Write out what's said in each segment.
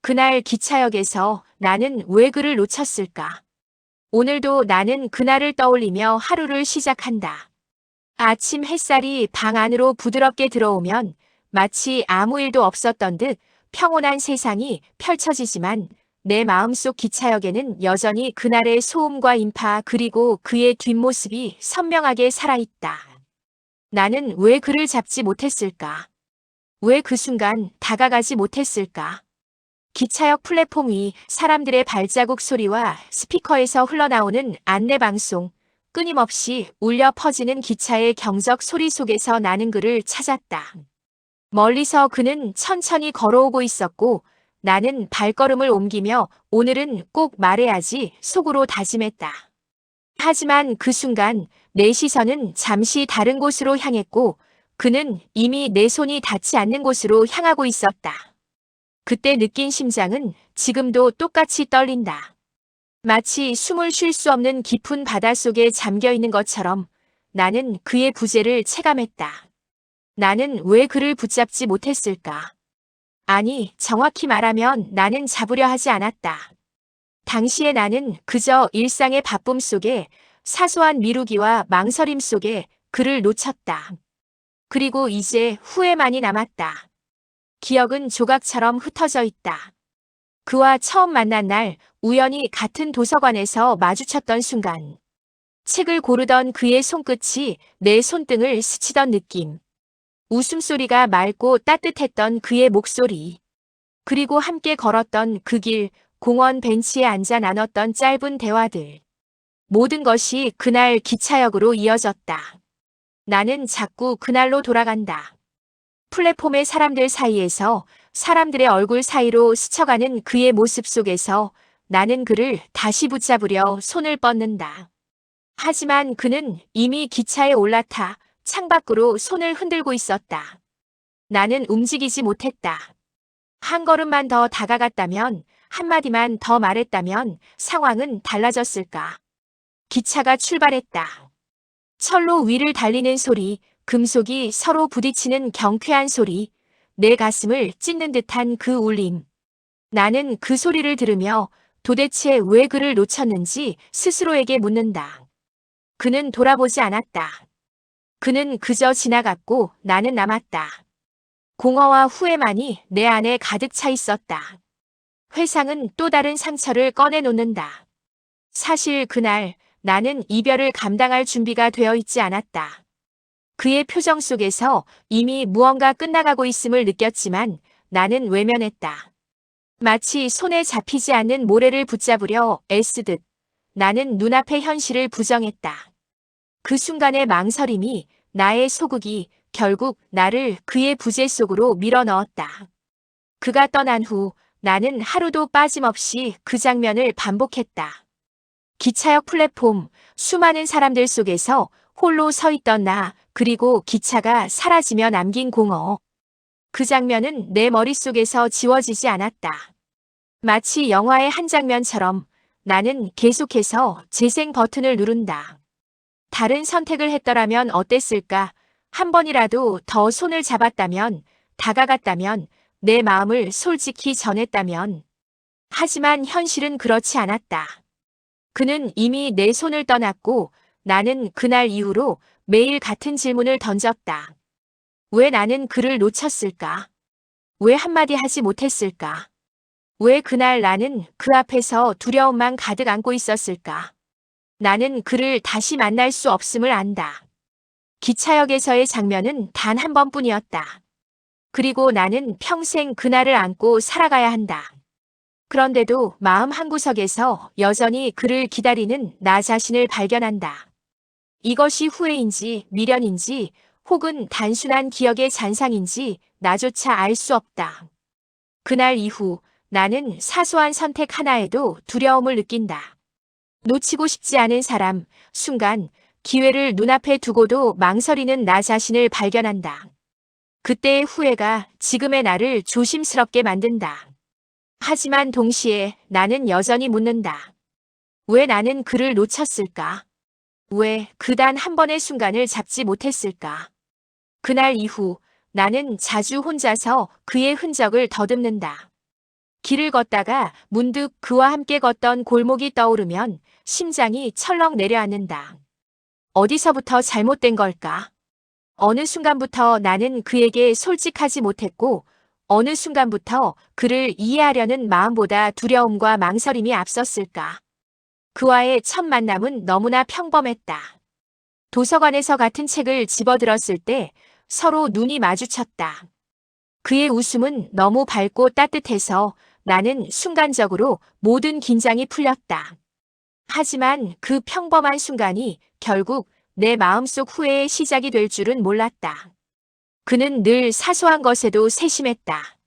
그날 기차역에서 나는 왜 그를 놓쳤을까? 오늘도 나는 그날을 떠올리며 하루를 시작한다. 아침 햇살이 방 안으로 부드럽게 들어오면 마치 아무 일도 없었던 듯 평온한 세상이 펼쳐지지만 내 마음속 기차역에는 여전히 그날의 소음과 인파 그리고 그의 뒷모습이 선명하게 살아있다. 나는 왜 그를 잡지 못했을까? 왜 그 순간 다가가지 못했을까? 기차역 플랫폼 위 사람들의 발자국 소리와 스피커에서 흘러나오는 안내방송, 끊임없이 울려 퍼지는 기차의 경적 소리 속에서 나는 그를 찾았다. 멀리서 그는 천천히 걸어오고 있었고 나는 발걸음을 옮기며 오늘은 꼭 말해야지 속으로 다짐했다. 하지만 그 순간 내 시선은 잠시 다른 곳으로 향했고 그는 이미 내 손이 닿지 않는 곳으로 향하고 있었다. 그때 느낀 심장은 지금도 똑같이 떨린다. 마치 숨을 쉴 수 없는 깊은 바닷속에 잠겨 있는 것처럼 나는 그의 부재를 체감했다. 나는 왜 그를 붙잡지 못했을까? 아니, 정확히 말하면 나는 잡으려 하지 않았다. 당시의 나는 그저 일상의 바쁨 속에 사소한 미루기와 망설임 속에 그를 놓쳤다. 그리고 이제 후회만이 남았다. 기억은 조각처럼 흩어져 있다. 그와 처음 만난 날 우연히 같은 도서관에서 마주쳤던 순간. 책을 고르던 그의 손끝이 내 손등을 스치던 느낌. 웃음소리가 맑고 따뜻했던 그의 목소리. 그리고 함께 걸었던 그 길, 공원 벤치에 앉아 나눴던 짧은 대화들. 모든 것이 그날 기차역으로 이어졌다. 나는 자꾸 그날로 돌아간다. 플랫폼의 사람들 사이에서 사람들의 얼굴 사이로 스쳐가는 그의 모습 속에서 나는 그를 다시 붙잡으려 손을 뻗는다. 하지만 그는 이미 기차에 올라타 창밖으로 손을 흔들고 있었다. 나는 움직이지 못했다. 한 걸음만 더 다가갔다면, 한마디만 더 말했다면 상황은 달라졌을까. 기차가 출발했다. 철로 위를 달리는 소리, 금속이 서로 부딪히는 경쾌한 소리, 내 가슴을 찢는 듯한 그 울림. 나는 그 소리를 들으며 도대체 왜 그를 놓쳤는지 스스로에게 묻는다. 그는 돌아보지 않았다. 그는 그저 지나갔고 나는 남았다. 공허와 후회만이 내 안에 가득 차 있었다. 회상은 또 다른 상처를 꺼내놓는다. 사실 그날 나는 이별을 감당할 준비가 되어 있지 않았다. 그의 표정 속에서 이미 무언가 끝나가고 있음을 느꼈지만 나는 외면했다. 마치 손에 잡히지 않는 모래를 붙잡으려 애쓰듯 나는 눈앞의 현실을 부정했다. 그 순간의 망설임이 나의 소극이 결국 나를 그의 부재 속으로 밀어넣었다. 그가 떠난 후 나는 하루도 빠짐없이 그 장면을 반복했다. 기차역 플랫폼, 수많은 사람들 속에서 홀로 서 있던 나, 그리고 기차가 사라지며 남긴 공허. 그 장면은 내 머릿속에서 지워지지 않았다. 마치 영화의 한 장면처럼 나는 계속해서 재생 버튼을 누른다. 다른 선택을 했더라면 어땠을까? 한 번이라도 더 손을 잡았다면, 다가갔다면, 내 마음을 솔직히 전했다면. 하지만 현실은 그렇지 않았다. 그는 이미 내 손을 떠났고 나는 그날 이후로 매일 같은 질문을 던졌다. 왜 나는 그를 놓쳤을까? 왜 한마디 하지 못했을까? 왜 그날 나는 그 앞에서 두려움만 가득 안고 있었을까? 나는 그를 다시 만날 수 없음을 안다. 기차역에서의 장면은 단 한 번뿐이었다. 그리고 나는 평생 그날을 안고 살아가야 한다. 그런데도 마음 한구석에서 여전히 그를 기다리는 나 자신을 발견한다. 이것이 후회인지 미련인지 혹은 단순한 기억의 잔상인지 나조차 알 수 없다. 그날 이후 나는 사소한 선택 하나에도 두려움을 느낀다. 놓치고 싶지 않은 사람, 순간, 기회를 눈앞에 두고도 망설이는 나 자신을 발견한다. 그때의 후회가 지금의 나를 조심스럽게 만든다. 하지만 동시에 나는 여전히 묻는다. 왜 나는 그를 놓쳤을까? 왜 그 단 한 번의 순간을 잡지 못했을까? 그날 이후 나는 자주 혼자서 그의 흔적을 더듬는다. 길을 걷다가 문득 그와 함께 걷던 골목이 떠오르면 심장이 철렁 내려앉는다. 어디서부터 잘못된 걸까? 어느 순간부터 나는 그에게 솔직하지 못했고, 어느 순간부터 그를 이해하려는 마음보다 두려움과 망설임이 앞섰을까? 그와의 첫 만남은 너무나 평범했다. 도서관에서 같은 책을 집어들었을 때 서로 눈이 마주쳤다. 그의 웃음은 너무 밝고 따뜻해서 나는 순간적으로 모든 긴장이 풀렸다. 하지만 그 평범한 순간이 결국 내 마음속 후회의 시작이 될 줄은 몰랐다. 그는 늘 사소한 것에도 세심했다.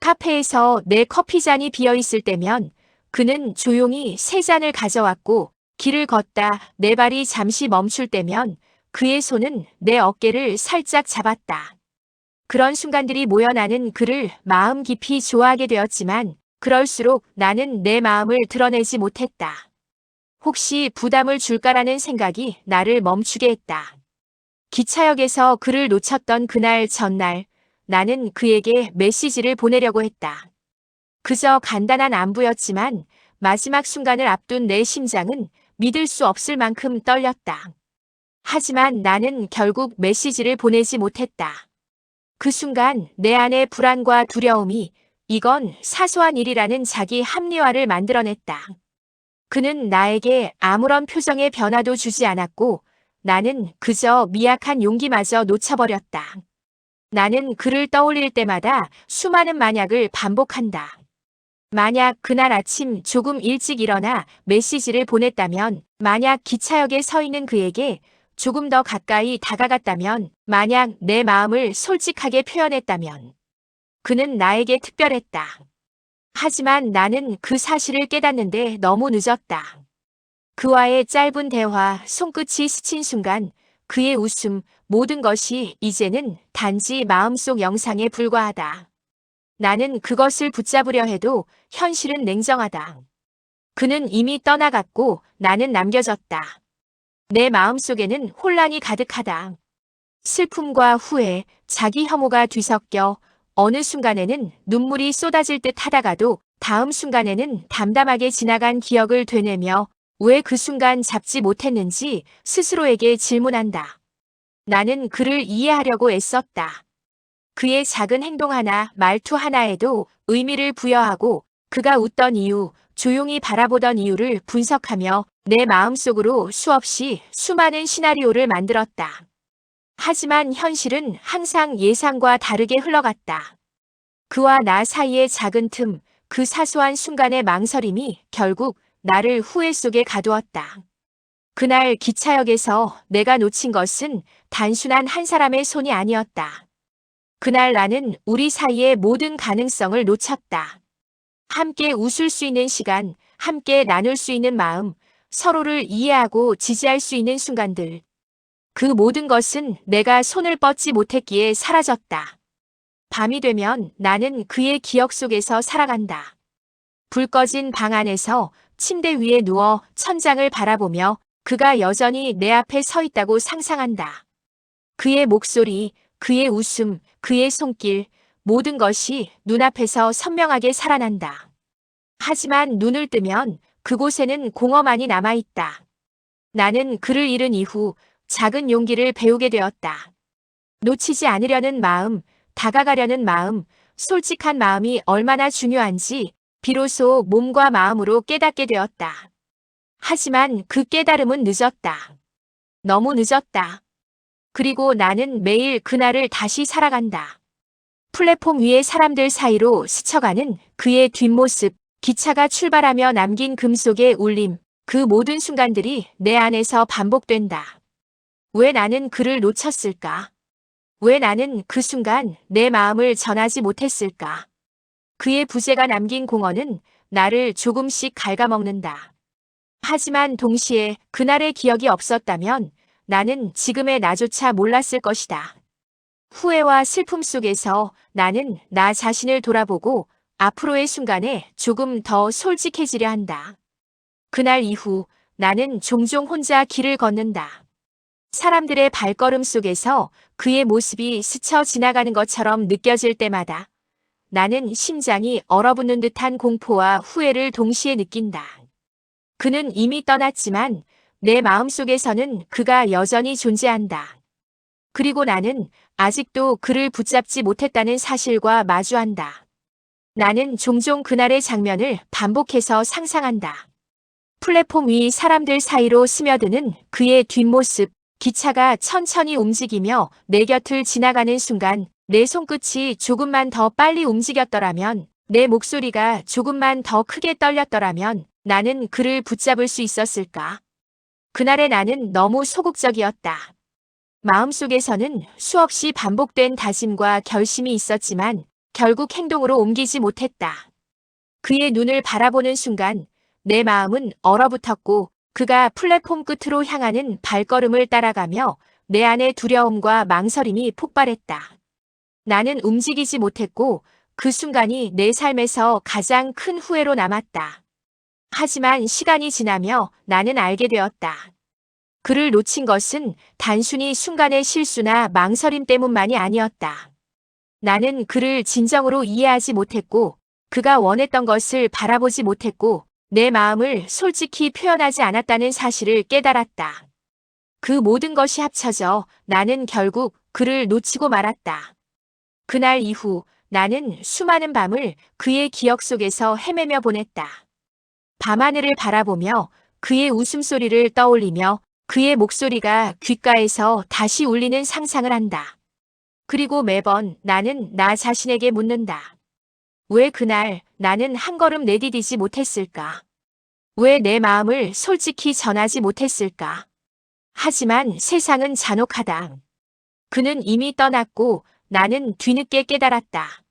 카페에서 내 커피잔이 비어 있을 때면 그는 조용히 세 잔을 가져왔고, 길을 걷다 내 발이 잠시 멈출 때면 그의 손은 내 어깨를 살짝 잡았다. 그런 순간들이 모여 나는 그를 마음 깊이 좋아하게 되었지만, 그럴수록 나는 내 마음을 드러내지 못했다. 혹시 부담을 줄까라는 생각이 나를 멈추게 했다. 기차역에서 그를 놓쳤던 그날 전날, 나는 그에게 메시지를 보내려고 했다. 그저 간단한 안부였지만 마지막 순간을 앞둔 내 심장은 믿을 수 없을 만큼 떨렸다. 하지만 나는 결국 메시지를 보내지 못했다. 그 순간 내 안의 불안과 두려움이 이건 사소한 일이라는 자기 합리화를 만들어냈다. 그는 나에게 아무런 표정의 변화도 주지 않았고, 나는 그저 미약한 용기마저 놓쳐버렸다. 나는 그를 떠올릴 때마다 수많은 만약을 반복한다. 만약 그날 아침 조금 일찍 일어나 메시지를 보냈다면, 만약 기차역에 서 있는 그에게 조금 더 가까이 다가갔다면, 만약 내 마음을 솔직하게 표현했다면, 그는 나에게 특별했다. 하지만 나는 그 사실을 깨닫는데 너무 늦었다. 그와의 짧은 대화, 손끝이 스친 순간, 그의 웃음, 모든 것이 이제는 단지 마음속 영상에 불과하다. 나는 그것을 붙잡으려 해도 현실은 냉정하다. 그는 이미 떠나갔고 나는 남겨졌다. 내 마음속에는 혼란이 가득하다. 슬픔과 후회, 자기 혐오가 뒤섞여 어느 순간에는 눈물이 쏟아질 듯 하다가도 다음 순간에는 담담하게 지나간 기억을 되뇌며 왜 그 순간 잡지 못했는지 스스로에게 질문한다. 나는 그를 이해하려고 애썼다. 그의 작은 행동 하나, 말투 하나에도 의미를 부여하고 그가 웃던 이유, 조용히 바라보던 이유를 분석하며 내 마음속으로 수없이 수많은 시나리오를 만들었다. 하지만 현실은 항상 예상과 다르게 흘러갔다. 그와 나 사이의 작은 틈, 그 사소한 순간의 망설임이 결국 나를 후회 속에 가두었다. 그날 기차역에서 내가 놓친 것은 단순한 한 사람의 손이 아니었다. 그날 나는 우리 사이의 모든 가능성을 놓쳤다. 함께 웃을 수 있는 시간, 함께 나눌 수 있는 마음, 서로를 이해하고 지지할 수 있는 순간들. 그 모든 것은 내가 손을 뻗지 못했기에 사라졌다. 밤이 되면 나는 그의 기억 속에서 살아간다. 불 꺼진 방 안에서 침대 위에 누워 천장을 바라보며 그가 여전히 내 앞에 서 있다고 상상한다. 그의 목소리, 그의 웃음, 그의 손길, 모든 것이 눈앞에서 선명하게 살아난다. 하지만 눈을 뜨면 그곳에는 공허만이 남아있다. 나는 그를 잃은 이후 작은 용기를 배우게 되었다. 놓치지 않으려는 마음, 다가가려는 마음, 솔직한 마음이 얼마나 중요한지 비로소 몸과 마음으로 깨닫게 되었다. 하지만 그 깨달음은 늦었다. 너무 늦었다. 그리고 나는 매일 그날을 다시 살아간다. 플랫폼 위의 사람들 사이로 스쳐가는 그의 뒷모습, 기차가 출발하며 남긴 금속의 울림, 그 모든 순간들이 내 안에서 반복된다. 왜 나는 그를 놓쳤을까? 왜 나는 그 순간 내 마음을 전하지 못했을까? 그의 부재가 남긴 공허는 나를 조금씩 갉아먹는다. 하지만 동시에 그날의 기억이 없었다면 나는 지금의 나조차 몰랐을 것이다. 후회와 슬픔 속에서 나는 나 자신을 돌아보고 앞으로의 순간에 조금 더 솔직해지려 한다. 그날 이후 나는 종종 혼자 길을 걷는다. 사람들의 발걸음 속에서 그의 모습이 스쳐 지나가는 것처럼 느껴질 때마다 나는 심장이 얼어붙는 듯한 공포와 후회를 동시에 느낀다. 그는 이미 떠났지만 내 마음속에서는 그가 여전히 존재한다. 그리고 나는 아직도 그를 붙잡지 못했다는 사실과 마주한다. 나는 종종 그날의 장면을 반복해서 상상한다. 플랫폼 위 사람들 사이로 스며드는 그의 뒷모습, 기차가 천천히 움직이며 내 곁을 지나가는 순간 내 손끝이 조금만 더 빨리 움직였더라면, 내 목소리가 조금만 더 크게 떨렸더라면 나는 그를 붙잡을 수 있었을까? 그날의 나는 너무 소극적이었다. 마음속에서는 수없이 반복된 다짐과 결심이 있었지만 결국 행동으로 옮기지 못했다. 그의 눈을 바라보는 순간 내 마음은 얼어붙었고 그가 플랫폼 끝으로 향하는 발걸음을 따라가며 내 안의 두려움과 망설임이 폭발했다. 나는 움직이지 못했고 그 순간이 내 삶에서 가장 큰 후회로 남았다. 하지만 시간이 지나며 나는 알게 되었다. 그를 놓친 것은 단순히 순간의 실수나 망설임 때문만이 아니었다. 나는 그를 진정으로 이해하지 못했고 그가 원했던 것을 바라보지 못했고 내 마음을 솔직히 표현하지 않았다는 사실을 깨달았다. 그 모든 것이 합쳐져 나는 결국 그를 놓치고 말았다. 그날 이후 나는 수많은 밤을 그의 기억 속에서 헤매며 보냈다. 밤하늘을 바라보며 그의 웃음소리를 떠올리며 그의 목소리가 귓가에서 다시 울리는 상상을 한다. 그리고 매번 나는 나 자신에게 묻는다. 왜 그날 나는 한 걸음 내디디지 못했을까? 왜 내 마음을 솔직히 전하지 못했을까? 하지만 세상은 잔혹하다. 그는 이미 떠났고 나는 뒤늦게 깨달았다.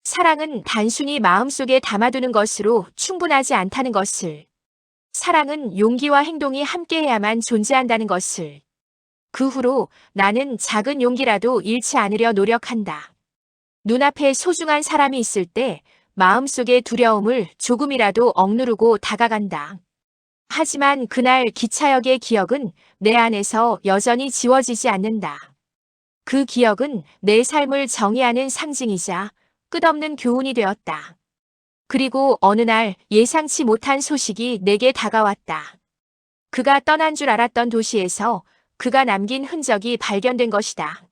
사랑은 단순히 마음속에 담아두는 것으로 충분하지 않다는 것을. 사랑은 용기와 행동이 함께해야만 존재한다는 것을. 그 후로 나는 작은 용기라도 잃지 않으려 노력한다. 눈앞에 소중한 사람이 있을 때 마음속의 두려움을 조금이라도 억누르고 다가간다. 하지만 그날 기차역의 기억은 내 안에서 여전히 지워지지 않는다. 그 기억은 내 삶을 정의하는 상징이자 끝없는 교훈이 되었다. 그리고 어느 날 예상치 못한 소식이 내게 다가왔다. 그가 떠난 줄 알았던 도시에서 그가 남긴 흔적이 발견된 것이다.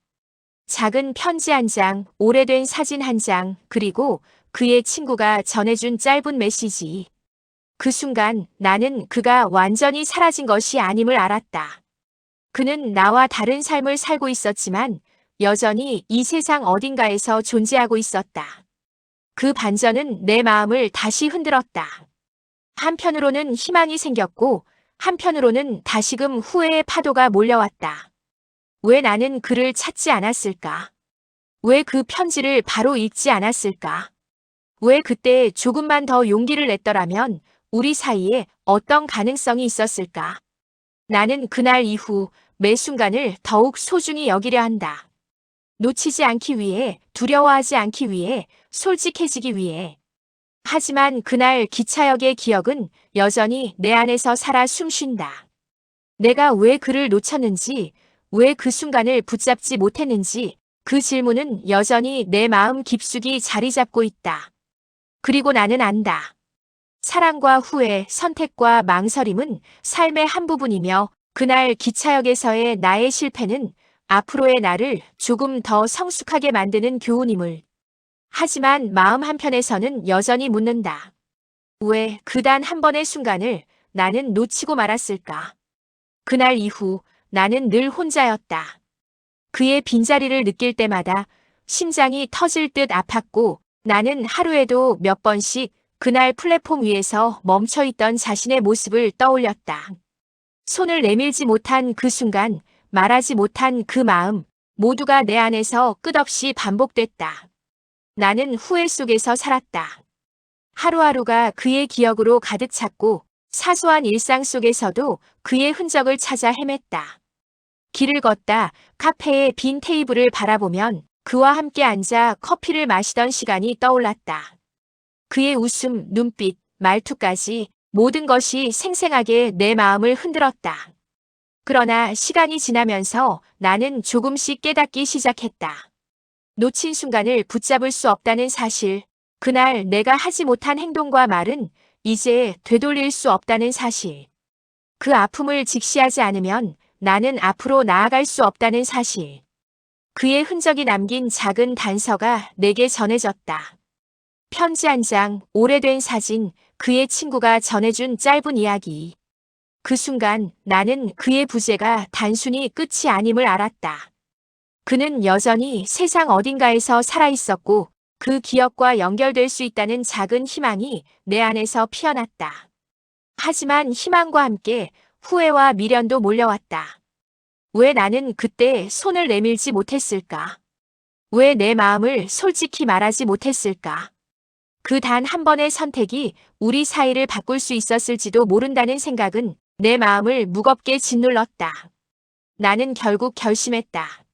작은 편지 한 장, 오래된 사진 한 장, 그리고 그의 친구가 전해준 짧은 메시지. 그 순간 나는 그가 완전히 사라진 것이 아님을 알았다. 그는 나와 다른 삶을 살고 있었지만 여전히 이 세상 어딘가에서 존재하고 있었다. 그 반전은 내 마음을 다시 흔들었다. 한편으로는 희망이 생겼고 한편으로는 다시금 후회의 파도가 몰려왔다. 왜 나는 그를 찾지 않았을까? 왜 그 편지를 바로 읽지 않았을까? 왜 그때 조금만 더 용기를 냈더라면 우리 사이에 어떤 가능성이 있었을까? 나는 그날 이후 매 순간을 더욱 소중히 여기려 한다. 놓치지 않기 위해, 두려워하지 않기 위해, 솔직해지기 위해. 하지만 그날 기차역의 기억은 여전히 내 안에서 살아 숨쉰다. 내가 왜 그를 놓쳤는지, 왜 그 순간을 붙잡지 못했는지 그 질문은 여전히 내 마음 깊숙이 자리 잡고 있다. 그리고 나는 안다. 사랑과 후회, 선택과 망설임은 삶의 한 부분이며 그날 기차역에서의 나의 실패는 앞으로의 나를 조금 더 성숙하게 만드는 교훈임을. 하지만 마음 한편에서는 여전히 묻는다. 왜 그 단 한 번의 순간을 나는 놓치고 말았을까? 그날 이후 나는 늘 혼자였다. 그의 빈자리를 느낄 때마다 심장이 터질 듯 아팠고 나는 하루에도 몇 번씩 그날 플랫폼 위에서 멈춰있던 자신의 모습을 떠올렸다. 손을 내밀지 못한 그 순간, 말하지 못한 그 마음, 모두가 내 안에서 끝없이 반복됐다. 나는 후회 속에서 살았다. 하루하루가 그의 기억으로 가득 찼고 사소한 일상 속에서도 그의 흔적을 찾아 헤맸다. 길을 걷다 카페의 빈 테이블을 바라보면 그와 함께 앉아 커피를 마시던 시간이 떠올랐다. 그의 웃음, 눈빛, 말투까지 모든 것이 생생하게 내 마음을 흔들었다. 그러나 시간이 지나면서 나는 조금씩 깨닫기 시작했다. 놓친 순간을 붙잡을 수 없다는 사실, 그날 내가 하지 못한 행동과 말은 이제 되돌릴 수 없다는 사실, 그 아픔을 직시하지 않으면 나는 앞으로 나아갈 수 없다는 사실. 그의 흔적이 남긴 작은 단서가 내게 전해졌다. 편지 한 장, 오래된 사진, 그의 친구가 전해준 짧은 이야기. 그 순간 나는 그의 부재가 단순히 끝이 아님을 알았다. 그는 여전히 세상 어딘가에서 살아있었고 그 기억과 연결될 수 있다는 작은 희망이 내 안에서 피어났다. 하지만 희망과 함께 후회와 미련도 몰려왔다. 왜 나는 그때 손을 내밀지 못했을까? 왜 내 마음을 솔직히 말하지 못했을까? 그 단 한 번의 선택이 우리 사이를 바꿀 수 있었을지도 모른다는 생각은 내 마음을 무겁게 짓눌렀다. 나는 결국 결심했다.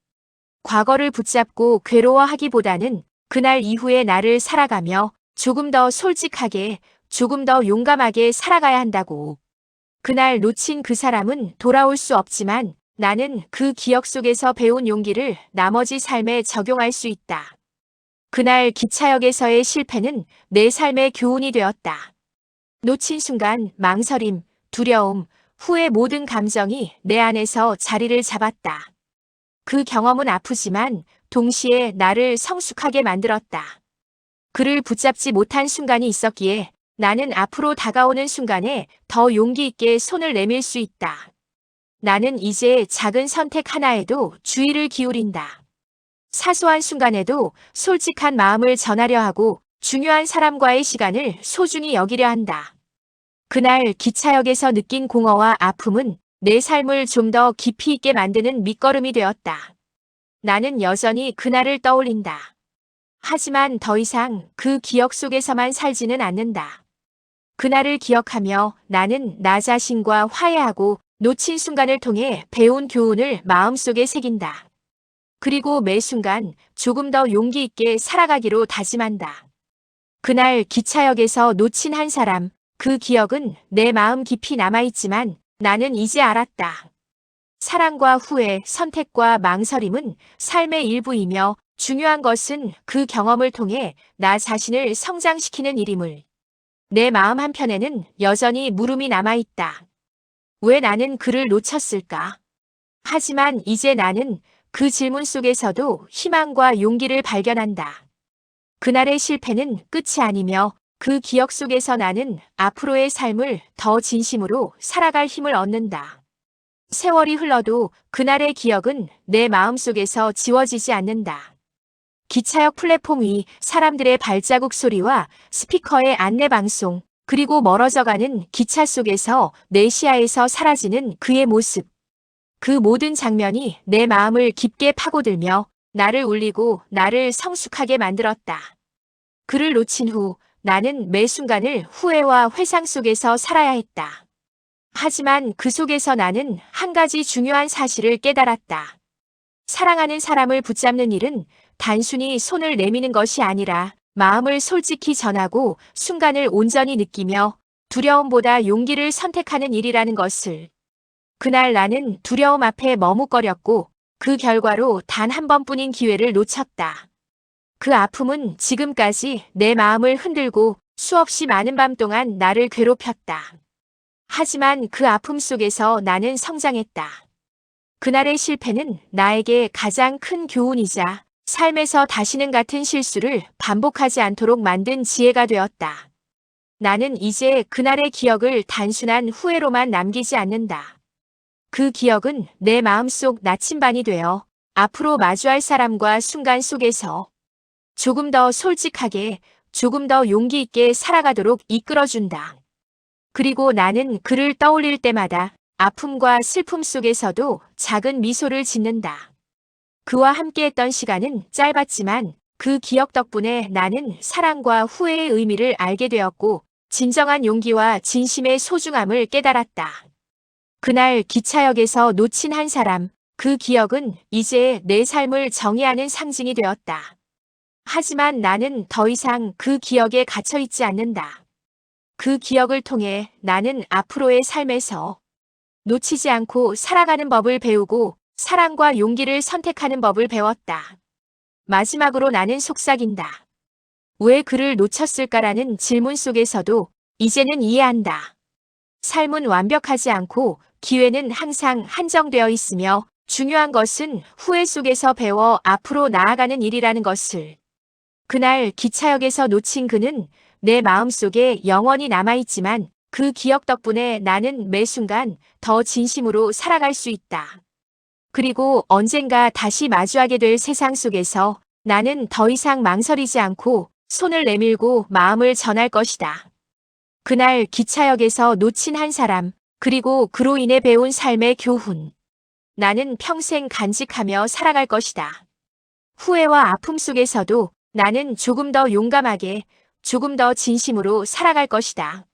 과거를 붙잡고 괴로워하기보다는 그날 이후의 나를 살아가며 조금 더 솔직하게, 조금 더 용감하게 살아가야 한다고. 그날 놓친 그 사람은 돌아올 수 없지만 나는 그 기억 속에서 배운 용기를 나머지 삶에 적용할 수 있다. 그날 기차역에서의 실패는 내 삶의 교훈이 되었다. 놓친 순간 망설임, 두려움, 후회 모든 감정이 내 안에서 자리를 잡았다. 그 경험은 아프지만 동시에 나를 성숙하게 만들었다. 그를 붙잡지 못한 순간이 있었기에 나는 앞으로 다가오는 순간에 더 용기 있게 손을 내밀 수 있다. 나는 이제 작은 선택 하나에도 주의를 기울인다. 사소한 순간에도 솔직한 마음을 전하려 하고 중요한 사람과의 시간을 소중히 여기려 한다. 그날 기차역에서 느낀 공허와 아픔은 내 삶을 좀 더 깊이 있게 만드는 밑거름이 되었다. 나는 여전히 그날을 떠올린다. 하지만 더 이상 그 기억 속에서만 살지는 않는다. 그날을 기억하며 나는 나 자신과 화해하고 놓친 순간을 통해 배운 교훈을 마음속에 새긴다. 그리고 매 순간 조금 더 용기 있게 살아가기로 다짐한다. 그날 기차역에서 놓친 한 사람, 그 기억은 내 마음 깊이 남아있지만 나는 이제 알았다. 사랑과 후회, 선택과 망설임은 삶의 일부이며 중요한 것은 그 경험을 통해 나 자신을 성장시키는 일임을. 내 마음 한편에는 여전히 물음이 남아있다. 왜 나는 그를 놓쳤을까? 하지만 이제 나는 그 질문 속에서도 희망과 용기를 발견한다. 그날의 실패는 끝이 아니며 그 기억 속에서 나는 앞으로의 삶을 더 진심으로 살아갈 힘을 얻는다. 세월이 흘러도 그날의 기억은 내 마음속에서 지워지지 않는다. 기차역 플랫폼 위 사람들의 발자국 소리와 스피커의 안내 방송, 그리고 멀어져가는 기차 속에서 내 시야에서 사라지는 그의 모습. 그 모든 장면이 내 마음을 깊게 파고들며 나를 울리고 나를 성숙하게 만들었다. 그를 놓친 후 나는 매 순간을 후회와 회상 속에서 살아야 했다. 하지만 그 속에서 나는 한 가지 중요한 사실을 깨달았다. 사랑하는 사람을 붙잡는 일은 단순히 손을 내미는 것이 아니라 마음을 솔직히 전하고 순간을 온전히 느끼며 두려움보다 용기를 선택하는 일이라는 것을. 그날 나는 두려움 앞에 머뭇거렸고 그 결과로 단 한 번뿐인 기회를 놓쳤다. 그 아픔은 지금까지 내 마음을 흔들고 수없이 많은 밤 동안 나를 괴롭혔다. 하지만 그 아픔 속에서 나는 성장했다. 그날의 실패는 나에게 가장 큰 교훈이자 삶에서 다시는 같은 실수를 반복하지 않도록 만든 지혜가 되었다. 나는 이제 그날의 기억을 단순한 후회로만 남기지 않는다. 그 기억은 내 마음속 나침반이 되어 앞으로 마주할 사람과 순간 속에서 조금 더 솔직하게, 조금 더 용기 있게 살아가도록 이끌어준다. 그리고 나는 그를 떠올릴 때마다 아픔과 슬픔 속에서도 작은 미소를 짓는다. 그와 함께했던 시간은 짧았지만 그 기억 덕분에 나는 사랑과 후회의 의미를 알게 되었고 진정한 용기와 진심의 소중함을 깨달았다. 그날 기차역에서 놓친 한 사람, 그 기억은 이제 내 삶을 정의하는 상징이 되었다. 하지만 나는 더 이상 그 기억에 갇혀있지 않는다. 그 기억을 통해 나는 앞으로의 삶에서 놓치지 않고 살아가는 법을 배우고 사랑과 용기를 선택하는 법을 배웠다. 마지막으로 나는 속삭인다. 왜 그를 놓쳤을까라는 질문 속에서도 이제는 이해한다. 삶은 완벽하지 않고 기회는 항상 한정되어 있으며 중요한 것은 후회 속에서 배워 앞으로 나아가는 일이라는 것을. 그날 기차역에서 놓친 그는 내 마음속에 영원히 남아있지만 그 기억 덕분에 나는 매 순간 더 진심으로 살아갈 수 있다. 그리고 언젠가 다시 마주하게 될 세상 속에서 나는 더 이상 망설이지 않고 손을 내밀고 마음을 전할 것이다. 그날 기차역에서 놓친 한 사람, 그리고 그로 인해 배운 삶의 교훈. 나는 평생 간직하며 살아갈 것이다. 후회와 아픔 속에서도 나는 조금 더 용감하게, 조금 더 진심으로 살아갈 것이다.